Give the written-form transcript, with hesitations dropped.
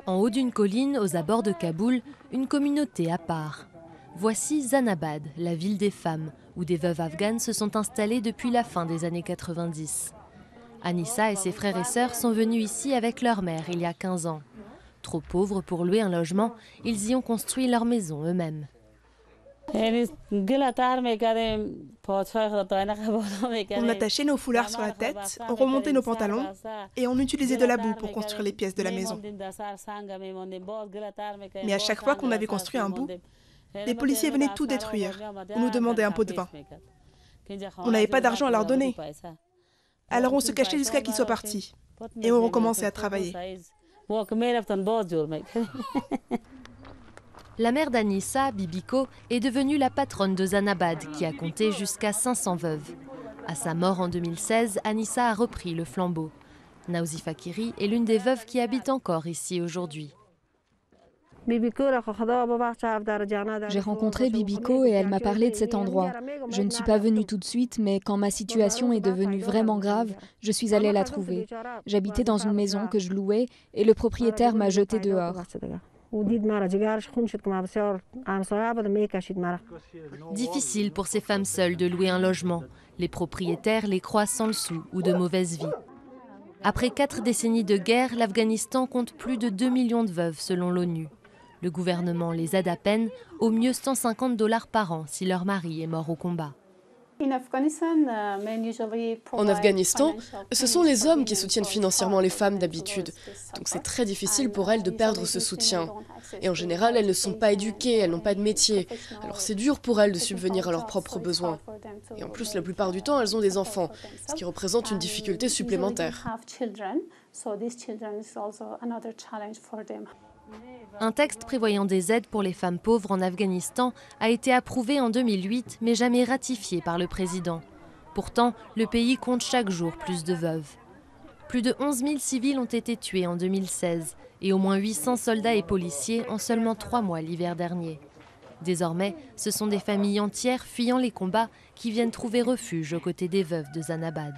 En haut d'une colline, aux abords de Kaboul, une communauté à part. Voici Zanabad, la ville des femmes, où des veuves afghanes se sont installées depuis la fin des années 90. Anissa et ses frères et sœurs sont venus ici avec leur mère il y a 15 ans. Trop pauvres pour louer un logement, ils y ont construit leur maison eux-mêmes. On attachait nos foulards sur la tête, on remontait nos pantalons et on utilisait de la boue pour construire les pièces de la maison. Mais à chaque fois qu'on avait construit un bout, les policiers venaient tout détruire ou nous demandaient un pot de vin. On n'avait pas d'argent à leur donner. Alors on se cachait jusqu'à qu'ils soient partis et on recommençait à travailler. La mère d'Anissa, Bibiko, est devenue la patronne de Zanabad, qui a compté jusqu'à 500 veuves. À sa mort en 2016, Anissa a repris le flambeau. Nauzi Fakiri est l'une des veuves qui habitent encore ici aujourd'hui. J'ai rencontré Bibiko et elle m'a parlé de cet endroit. Je ne suis pas venue tout de suite, mais quand ma situation est devenue vraiment grave, je suis allée la trouver. J'habitais dans une maison que je louais et le propriétaire m'a jetée dehors. Difficile pour ces femmes seules de louer un logement. Les propriétaires les croient sans le sou ou de mauvaise vie. Après 4 décennies de guerre, l'Afghanistan compte plus de 2 millions de veuves selon l'ONU. Le gouvernement les aide à peine, au mieux $150 par an si leur mari est mort au combat. En Afghanistan, ce sont les hommes qui soutiennent financièrement les femmes d'habitude. Donc c'est très difficile pour elles de perdre ce soutien. Et en général, elles ne sont pas éduquées, elles n'ont pas de métier. Alors c'est dur pour elles de subvenir à leurs propres besoins. Et en plus, la plupart du temps, elles ont des enfants, ce qui représente une difficulté supplémentaire. Un texte prévoyant des aides pour les femmes pauvres en Afghanistan a été approuvé en 2008, mais jamais ratifié par le président. Pourtant, le pays compte chaque jour plus de veuves. Plus de 11 000 civils ont été tués en 2016 et au moins 800 soldats et policiers en seulement 3 mois l'hiver dernier. Désormais, ce sont des familles entières fuyant les combats qui viennent trouver refuge aux côtés des veuves de Zanabad.